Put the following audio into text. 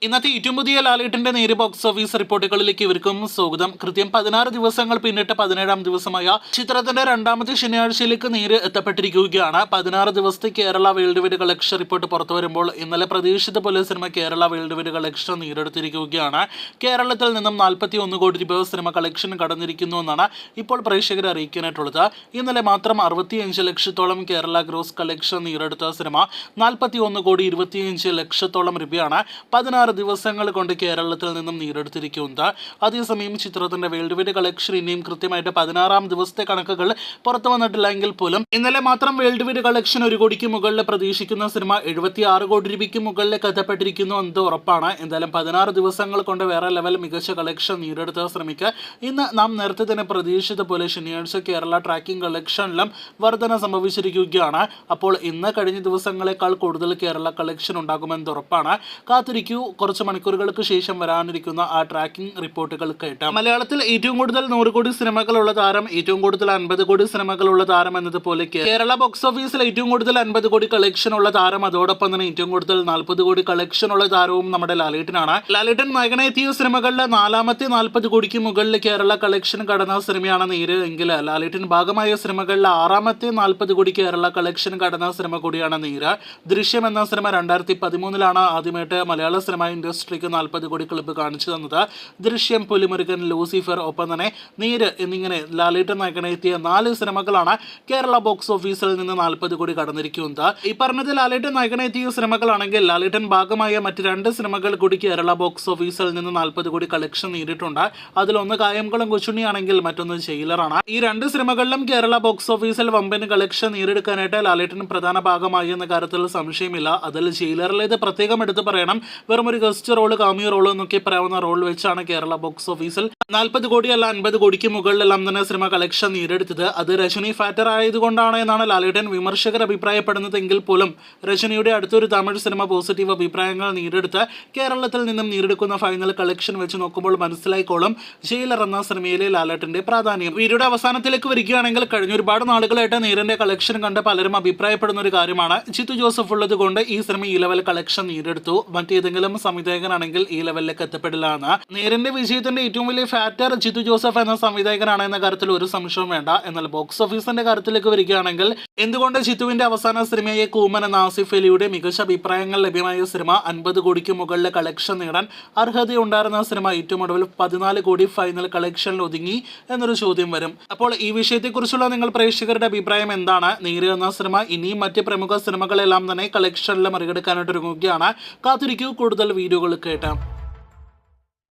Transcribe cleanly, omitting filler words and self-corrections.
ഇന്നത്തെ ഏറ്റവും പുതിയ ലാലേട്ടന്റെ നേര് ബോക്സ് ഓഫീസ് റിപ്പോർട്ടുകളിലേക്ക് ഇവർക്കും സ്വാഗതം. കൃത്യം 16 ദിവസങ്ങൾ പിന്നിട്ട് 17ാം ദിവസമായ ചിത്രത്തിന്റെ രണ്ടാമത്തെ ശനിയാഴ്ചയിലേക്ക് നേര് എത്തപ്പെട്ടിരിക്കുകയാണ്. 16 ദിവസത്തെ Kerala world wide collection report പുറത്തു വരുമ്പോൾ ഇന്നലെ പ്രതീക്ഷിച്ച പോലെ cinema Kerala world wide collection നേരിടുത്തിരിക്കുകയാണ്. കേരളത്തിൽ നിന്നും 41 കോടി രൂപ സിനിമ കളക്ഷൻ കടന്നിരിക്കുന്നു എന്നാണ് ഇപ്പോൾ പ്രേക്ഷകരെ അറിയിക്കാനായിട്ടുള്ളത്. ഇന്നലെ മാത്രം 65 ലക്ഷത്തോളം കേരള ഗ്രോസ് കളക്ഷൻ നേരിടുത്ത സിനിമ 41 കോടി 25 ലക്ഷത്തോളം രൂപയാണ് 16 ദിവസങ്ങൾ കൊണ്ട് കേരളത്തിൽ നിന്നും നേടിയെടുത്തിരിക്കുന്നത്. അതേസമയം ചിത്രത്തിന്റെ വേൾഡ് വൈഡ് കളക്ഷൻ ഇനിയും കൃത്യമായിട്ട് 16ാം ദിവസത്തെ കണക്കുകൾ പുറത്തു വന്നിട്ടില്ലെങ്കിൽ പോലും ഇന്നലെ മാത്രം വേൾഡ് വൈഡ് കളക്ഷൻ 1 കോടിക്ക് മുകളിൽ പ്രതീക്ഷിക്കുന്ന സിനിമ 76 കോടി രൂപയ്ക്ക് മുകളിലേക്ക് എത്തപ്പെട്ടിരിക്കുന്നു എന്നത് ഉറപ്പാണ്. എന്തായാലും 16 ദിവസങ്ങൾ കൊണ്ട് വേറെ ലെവൽ മികച്ച കളക്ഷൻ നേടിയെടുത്ത ശ്രമിക്കുക. ഇന്ന് നാം നേരത്തെ തന്നെ പ്രതീക്ഷിച്ചതുപോലെ ശനിയാഴ്ച കേരള ട്രാക്കിംഗ് കളക്ഷനിലും വർധന സംഭവിച്ചിരിക്കുകയാണ്. അപ്പോൾ ഇന്ന് കഴിഞ്ഞ ദിവസങ്ങളെക്കാൾ കൂടുതൽ കേരള കളക്ഷൻ ഉണ്ടാകുമെന്നത് ഉറപ്പാണ്. കാത്തിരിക്കൂ, കുറച്ച് മണിക്കൂറുകൾക്ക് ശേഷം വരാനിരിക്കുന്ന ആ ട്രാക്കിംഗ് റിപ്പോർട്ടുകൾ കേട്ടാം. മലയാളത്തിൽ ഏറ്റവും കൂടുതൽ 100 കോടി സിനിമകളുള്ള താരം, ഏറ്റവും കൂടുതൽ 50 കോടി സിനിമകളുള്ള താരം എന്നതുപോലെ കേരള ബോക്സ് ഓഫീസിൽ ഏറ്റവും കൂടുതൽ 50 കോടി കളക്ഷൻ ഉള്ള താരം, അതോടൊപ്പം തന്നെ ഏറ്റവും കൂടുതൽ 40 കോടി കളക്ഷൻ ഉള്ള താരവും നമ്മുടെ ലാലേട്ടനാണ്. ലാലേട്ടൻ നായകനെത്തിയ സിനിമകളിലെ 4ാമത്തെ 40 കോടിക്ക് മുകളിൽ കേരള കളക്ഷൻ കടന്ന സിനിമയാണ് നേര് എങ്കിൽ ലാലേട്ടൻ ഭാഗമായ സിനിമകളിലെ 6ാമത്തെ 40 കോടി കേരള കളക്ഷൻ കടന്ന സിനിമ കൂടിയാണ് നേര്. ദൃശ്യം എന്ന സിനിമ 2013 ആദ്യമായിട്ട് മലയാള സിനിമ ഇൻഡസ്ട്രിക്ക് 40 കോടി ക്ലബ്ബ് കാണിച്ചു തന്നത്. ദൃശ്യം, പുലിമുരുകൻ, ലൂസിഫർ, ഒപ്പം തന്നെ നേര് എന്നിങ്ങനെ ലാലേട്ടൻ നായകനെത്തിയ 4 സിനിമകളാണ് കേരള ബോക്സ് ഓഫീസിൽ നിന്ന് 40 കോടി കടന്നിരിക്കുന്നത്. ഈ പറഞ്ഞത് ലാലേട്ടൻ നായകനെത്തിയ സിനിമകളാണെങ്കിൽ ലാലേട്ടൻ ഭാഗമായ മറ്റ് 2 സിനിമകൾ കൂടി കേരള ബോക്സ് ഓഫീസിൽ നിന്ന് 40 കോടി കളക്ഷൻ നേടിയിട്ടുണ്ട്. അതിലൊന്ന് കായംകുളം കൊച്ചുണ്ണിയാണെങ്കിൽ മറ്റൊന്ന് ജയിലറാണ്. ഈ 2 സിനിമകളിലും കേരള ബോക്സ് ഓഫീസിൽ വമ്പൻ കളക്ഷൻ നേടിയെടുക്കാനായിട്ട് ലാലേട്ടൻ പ്രധാന ഭാഗമായി എന്ന കാര്യത്തിൽ സംശയമില്ല. അതിൽ ജയിലറിലേത് പ്രത്യേകം എടുത്തു പറയണം. വെറും ഒരു ഗസ്റ്റ് റോള്, കാമിയോ റോള് എന്നൊക്കെ പറയാവുന്ന റോൾ വെച്ചാണ് കേരള ബോക്സ് ഓഫീസിൽ 40 കോടിയല്ല 50 കോടിക്ക് മുകളിലെല്ലാം തന്നെ സിനിമ കളക്ഷൻ നേടിയെടുത്തത്. അത് രജനി ഫാക്ടർ ആയതുകൊണ്ടാണ് എന്നാണ് ലാലേട്ടൻ വിമർശകർ അഭിപ്രായപ്പെടുന്നതെങ്കിൽ പോലും രജനിയുടെ അടുത്തൊരു തമിഴ് സിനിമ പോസിറ്റീവ് അഭിപ്രായങ്ങൾ നേടിയെടുത്ത് കേരളത്തിൽ നിന്നും നേടിയെടുക്കുന്ന ഫൈനൽ കളക്ഷൻ വെച്ച് നോക്കുമ്പോൾ മനസ്സിലായിക്കോളും ജയിലർ എന്ന സിനിമയിലെ ലാലേട്ടന്റെ പ്രാധാന്യം. വീഡിയോയുടെ അവസാനത്തിലേക്ക് വരികയാണെങ്കിൽ കഴിഞ്ഞ ഒരുപാട് നാളുകളായിട്ട് നേരിന്റെ കളക്ഷൻ കണ്ട് പലരും അഭിപ്രായപ്പെടുന്ന ഒരു കാര്യമാണ്, ജിത്തു ജോസഫ് ഉള്ളത് കൊണ്ട് ഈ സിനിമ ഈ ലെവൽ കളക്ഷൻ നേടിയെടുത്തു, മറ്റേതെങ്കിലും സംവിധായകനാണെങ്കിൽ ഈ ലെവലിലേക്ക് എത്തപ്പെടില്ല എന്ന്. നേരിന്റെ വിജയത്തിന്റെ ഏറ്റവും വലിയ ഫാക്ടർ ജിത്തു ജോസഫ് എന്ന സംവിധായകനാണ് എന്ന കാര്യത്തിൽ ഒരു സംശയവും വേണ്ട. എന്നാൽ ബോക്സ് ഓഫീസിന്റെ കാര്യത്തിലേക്ക് വരികയാണെങ്കിൽ എന്തുകൊണ്ട് ജിത്തുവിന്റെ അവസാന സിനിമയായ കൂമൻ എന്ന ആസിഫ് അലിയുടെ മികച്ച അഭിപ്രായങ്ങൾ ലഭ്യമായ സിനിമ 50 കോടിക്ക് മുകളിലെ കളക്ഷൻ നേടാൻ അർഹതയുണ്ടായിരുന്ന സിനിമ ഏറ്റവും ഒടുവിൽ 14 കോടി ഫൈനൽ കളക്ഷനിൽ ഒതുങ്ങി എന്നൊരു ചോദ്യം വരും. അപ്പോൾ ഈ വിഷയത്തെക്കുറിച്ചുള്ള നിങ്ങൾ പ്രേക്ഷകരുടെ അഭിപ്രായം എന്താണ്? നേര് എന്ന സിനിമ ഇനിയും മറ്റ് പ്രമുഖ സിനിമകളെല്ലാം തന്നെ കളക്ഷനിൽ മറികടക്കാനായിട്ട് ഒരുങ്ങുകയാണ്. കാത്തിരിക്കൂ, കൂടുതൽ വീഡിയോകൾ കേട്ടാം.